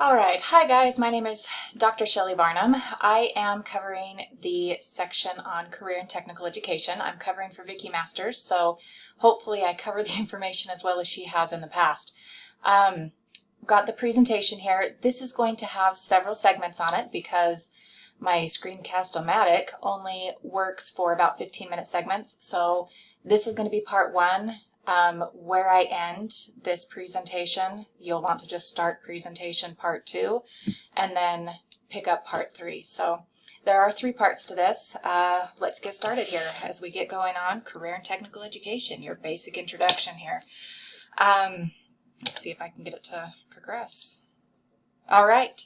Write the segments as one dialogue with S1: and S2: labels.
S1: All right, hi guys, my name is Dr. Shelley Varnum. I am covering the section on career and technical education. I'm covering for Vicki Masters, so hopefully I cover the information as well as she has in the past. Got the presentation here. This is going to have several segments on it because my Screencast-O-Matic only works for about 15-minute segments. So this is going to be part one. Where I end this presentation, you'll want to just start presentation part 2 and then pick up part 3. So there are 3 parts to this. Let's get started here as we get going on career and technical education, your basic introduction here. Let's see if I can get it to progress. All right.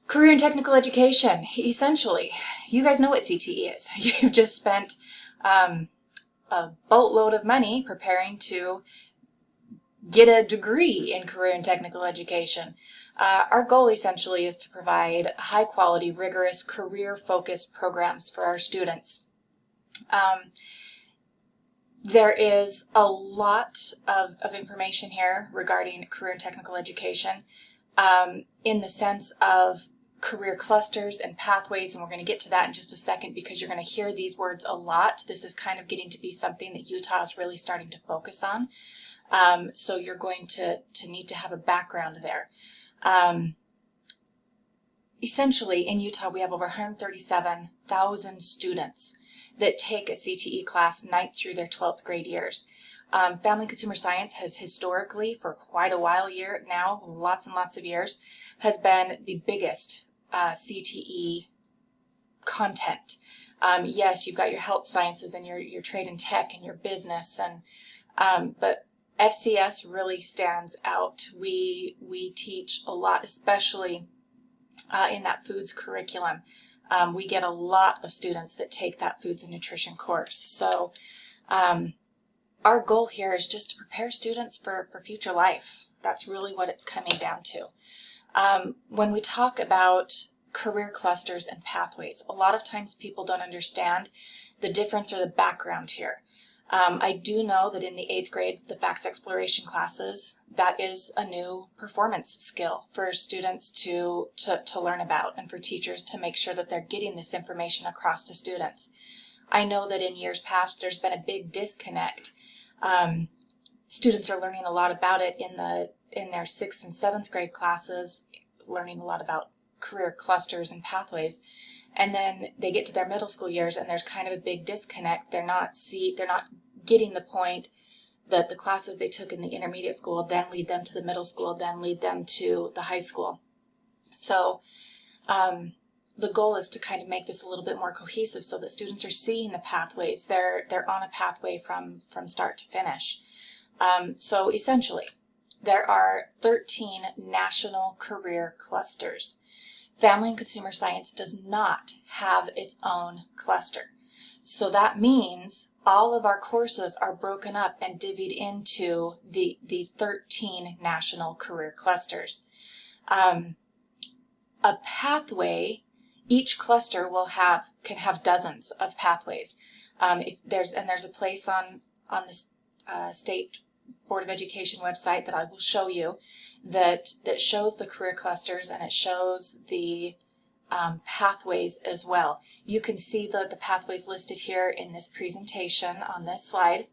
S1: Career and technical education, essentially, you guys know what CTE is. You've just spent a boatload of money preparing to get a degree in career and technical education. Our goal essentially is to provide high quality, rigorous, career-focused programs for our students. There is a lot of information here regarding career and technical education in the sense of career clusters and pathways, and we're going to get to that in just a second because you're going to hear these words a lot. This is kind of getting to be something that Utah is really starting to focus on. So you're going to need to have a background there. Essentially, in Utah, we have over 137,000 students that take a CTE class 9th through their 12th grade years. Family and Consumer Science has historically, for quite a while now, lots and lots of years, has been the biggest CTE content. Yes, you've got your health sciences and your trade and tech and your business, and but FCS really stands out. We teach a lot, especially in that foods curriculum. We get a lot of students that take that foods and nutrition course. So our goal here is just to prepare students for future life. That's really what it's coming down to. When we talk about career clusters and pathways, a lot of times people don't understand the difference or the background here. I do know that in the 8th grade, the facts exploration classes, that is a new performance skill for students to learn about and for teachers to make sure that they're getting this information across to students. I know that in years past, there's been a big disconnect. Students are learning a lot about it in their 6th and 7th grade classes, learning a lot about career clusters and pathways, and then they get to their middle school years and there's kind of a big disconnect. They're not getting the point that the classes they took in the intermediate school then lead them to the middle school, then lead them to the high school. So the goal is to kind of make this a little bit more cohesive so that students are seeing the pathways. They're on a pathway from start to finish. So essentially, there are 13 national career clusters. Family and Consumer Science does not have its own cluster. So that means all of our courses are broken up and divvied into the 13 national career clusters. A pathway, each cluster can have dozens of pathways. There's a place on the State Board of Education website that I will show you that shows the career clusters, and it shows the pathways as well. You can see the pathways listed here in this presentation on this slide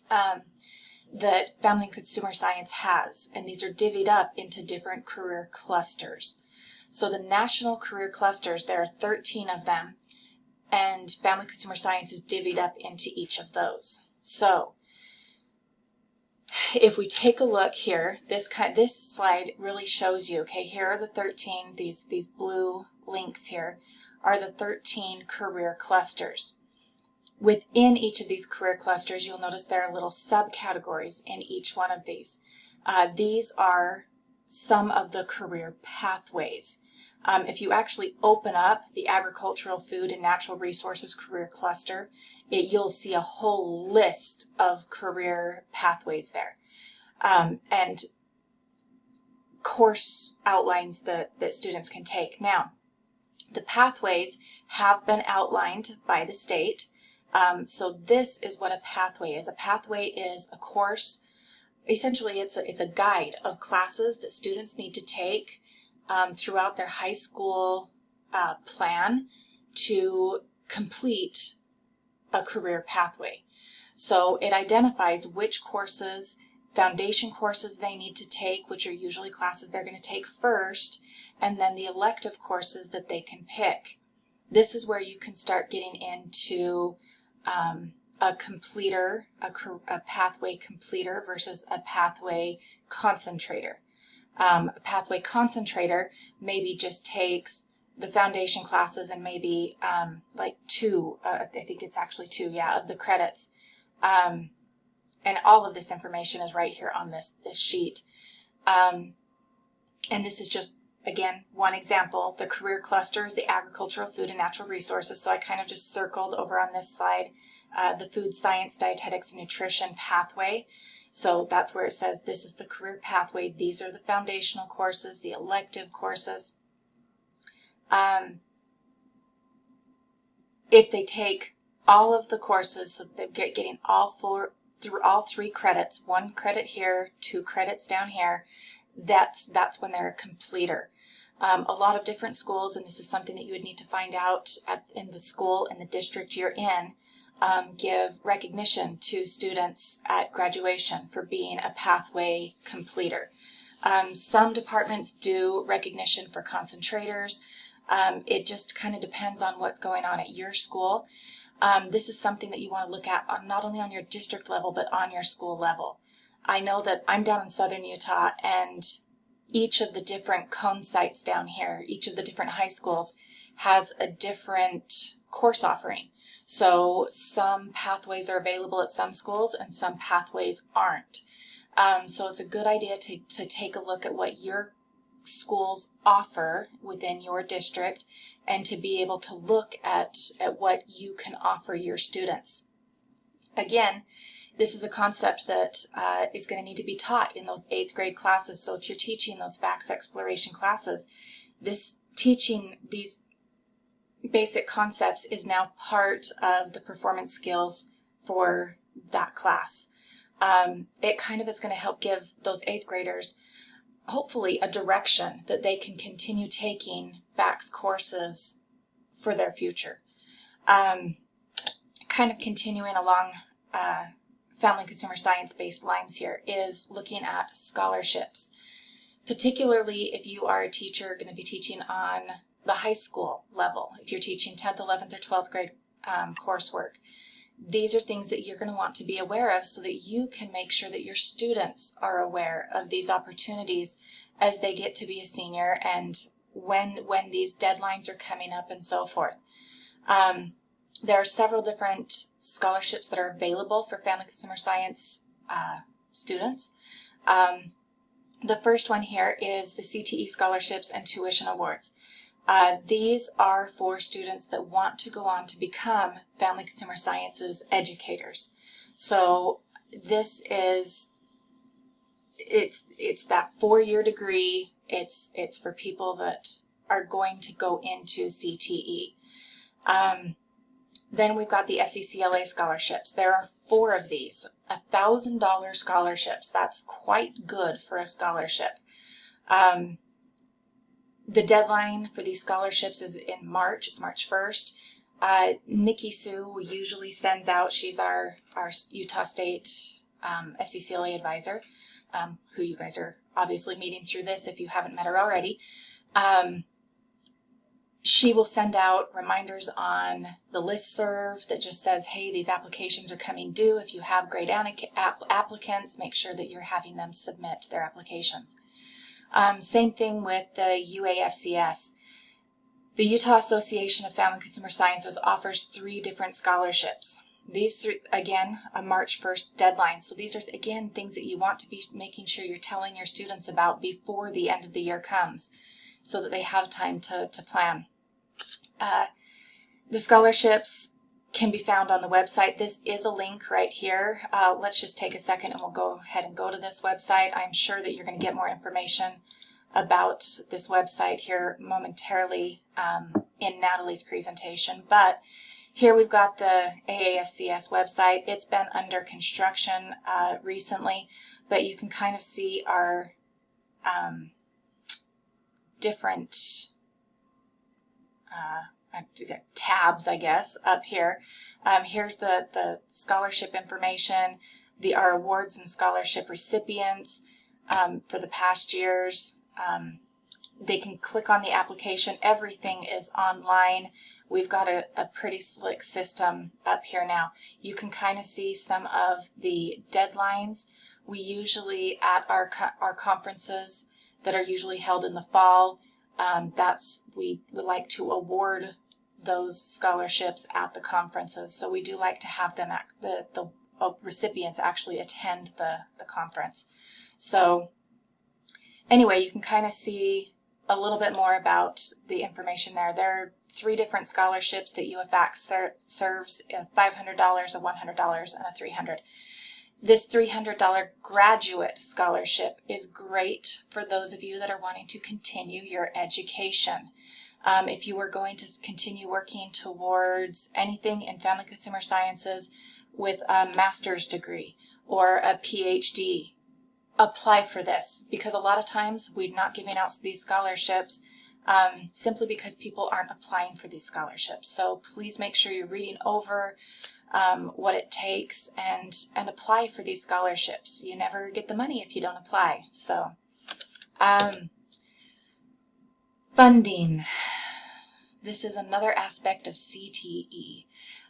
S1: that Family and Consumer Science has, and these are divvied up into different career clusters. So the national career clusters, there are 13 of them, and Family and Consumer Science is divvied up into each of those. So if we take a look here, this slide really shows you, okay, here are the 13, these blue links here are the 13 career clusters. Within each of these career clusters, you'll notice there are little subcategories in each one of these. These are some of the career pathways. If you actually open up the agricultural, food, and natural resources career cluster, you'll see a whole list of career pathways there, and course outlines that students can take. Now, the pathways have been outlined by the state. So this is what a pathway is. A pathway is a course essentially it's a guide of classes that students need to take throughout their high school plan to complete a career pathway. So it identifies which courses, foundation courses they need to take, which are usually classes they're going to take first, and then the elective courses that they can pick. This is where you can start getting into a completer, a pathway completer versus a pathway concentrator. A pathway concentrator maybe just takes the foundation classes and maybe like two, I think it's actually two, of the credits. And all of this information is right here on this sheet. And this is just, again, one example. The career clusters, the agricultural, food, and natural resources. So I kind of just circled over on this slide the food science, dietetics, and nutrition pathway. So that's where it says this is the career pathway. These are the foundational courses, the elective courses. If they take all of the courses, so they're getting through all 3 credits, 1 credit here, 2 credits down here, that's when they're a completer. A lot of different schools, and this is something that you would need to find out in the school and the district you're in, give recognition to students at graduation for being a pathway completer. Some departments do recognition for concentrators. It just kind of depends on what's going on at your school. This is something that you want to look at not only on your district level, but on your school level. I know that I'm down in southern Utah, and each of the different cone sites down here, each of the different high schools has a different course offering. So some pathways are available at some schools and some pathways aren't. So it's a good idea to take a look at what your schools offer within your district and to be able to look at what you can offer your students. Again, this is a concept that is going to need to be taught in those 8th grade classes. So if you're teaching those facts exploration classes, teaching these basic concepts is now part of the performance skills for that class. It kind of is going to help give those 8th graders hopefully a direction that they can continue taking facts courses for their future. Kind of continuing along family and consumer science based lines here is looking at scholarships, particularly if you are a teacher going to be teaching on the high school level. If you're teaching 10th, 11th, or 12th grade coursework, these are things that you're going to want to be aware of so that you can make sure that your students are aware of these opportunities as they get to be a senior and when these deadlines are coming up and so forth. There are several different scholarships that are available for family consumer science students. The first one here is the CTE scholarships and tuition awards. These are for students that want to go on to become family consumer sciences educators. So this is, it's that 4-year degree. It's for people that are going to go into CTE. Then we've got the FCCLA scholarships. There are 4 of these, $1,000 scholarships. That's quite good for a scholarship. The deadline for these scholarships is in March. It's March 1st. Nikki Sue usually sends out, she's our Utah State FCCLA advisor, who you guys are obviously meeting through this if you haven't met her already. She will send out reminders on the listserv that just says, hey, these applications are coming due. If you have great applicants, make sure that you're having them submit their applications. Same thing with the UAFCS. The Utah Association of Family and Consumer Sciences offers 3 different scholarships. These 3, again, a March 1st deadline. So these are, again, things that you want to be making sure you're telling your students about before the end of the year comes so that they have time to plan. The scholarships can be found on the website. This is a link right here. Let's just take a second and we'll go ahead and go to this website. I'm sure that you're going to get more information about this website here momentarily in Natalie's presentation. But here we've got the AAFCS website. It's been under construction recently, but you can kind of see our different tabs, I guess, up here. Here's the scholarship information, our awards and scholarship recipients for the past years. They can click on the application. Everything is online. We've got a pretty slick system up here now. You can kind of see some of the deadlines. We usually, at our conferences that are usually held in the fall, we would like to award those scholarships at the conferences. So we do like to have them, the recipients actually attend the conference. So anyway, you can kind of see a little bit more about the information there. There are 3 different scholarships that UFACS serves, $500, a $100, and a $300. This $300 graduate scholarship is great for those of you that are wanting to continue your education. If you are going to continue working towards anything in family consumer sciences with a master's degree or a PhD, apply for this, because a lot of times we're not giving out these scholarships simply because people aren't applying for these scholarships. So please make sure you're reading over what it takes and apply for these scholarships. You never get the money if you don't apply. So funding. This is another aspect of CTE.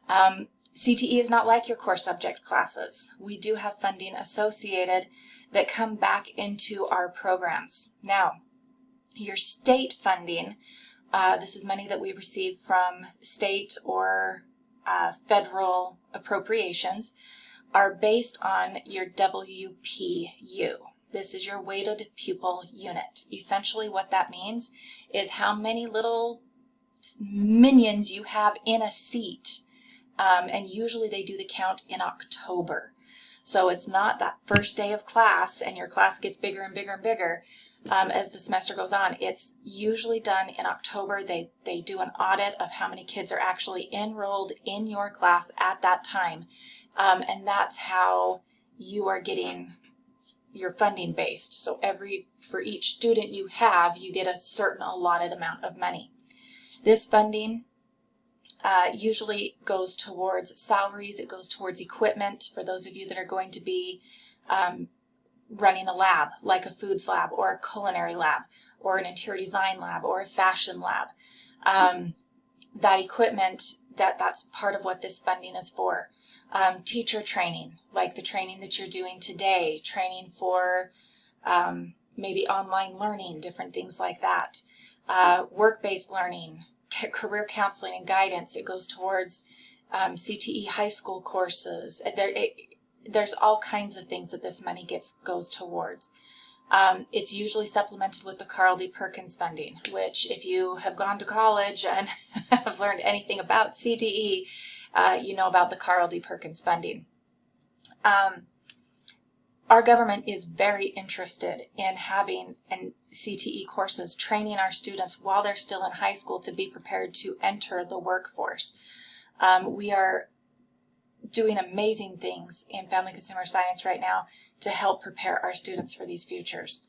S1: CTE is not like your core subject classes. We do have funding associated that come back into our programs. Now, your state funding, this is money that we receive from state or federal appropriations, are based on your WPU. This is your weighted pupil unit. Essentially what that means is how many little minions you have in a seat. And usually they do the count in October. So it's not that first day of class and your class gets bigger and bigger and bigger as the semester goes on. It's usually done in October. They do an audit of how many kids are actually enrolled in your class at that time. And that's how you are getting your funding based. So for each student you have, you get a certain allotted amount of money. This funding usually goes towards salaries. It goes towards equipment for those of you that are going to be running a lab, like a foods lab or a culinary lab or an interior design lab or a fashion lab. That equipment, that's part of what this funding is for. Teacher training, like the training that you're doing today, training for maybe online learning, different things like that. Work-based learning, career counseling and guidance. It goes towards CTE high school courses. There's all kinds of things that this money goes towards. It's usually supplemented with the Carl D. Perkins funding, which if you have gone to college and have learned anything about CTE, you know about the Carl D. Perkins funding. Our government is very interested in having CTE courses, training our students while they're still in high school to be prepared to enter the workforce. We are doing amazing things in family consumer science right now to help prepare our students for these futures.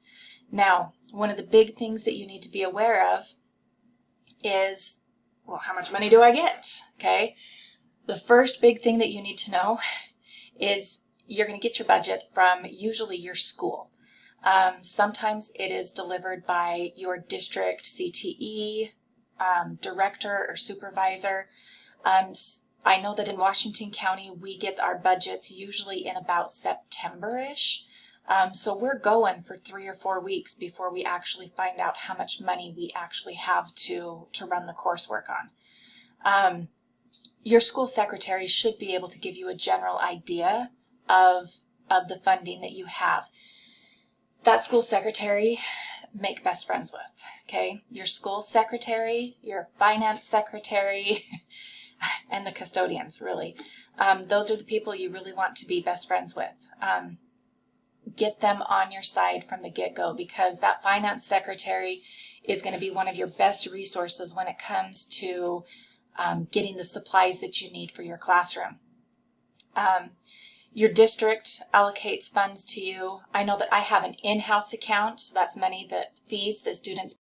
S1: Now, one of the big things that you need to be aware of is, well, how much money do I get? Okay. The first big thing that you need to know is you're going to get your budget from usually your school. Sometimes it is delivered by your district CTE director or supervisor. I know that in Washington County, we get our budgets usually in about September-ish. So we're going for 3 or 4 weeks before we actually find out how much money we actually have to run the coursework on. Your school secretary should be able to give you a general idea of the funding that you have. That school secretary, make best friends with, okay? Your school secretary, your finance secretary, and the custodians, really. Those are the people you really want to be best friends with. Get them on your side from the get-go, because that finance secretary is going to be one of your best resources when it comes to getting the supplies that you need for your classroom. Your district allocates funds to you. I know that I have an in-house account, so that's money that fees that students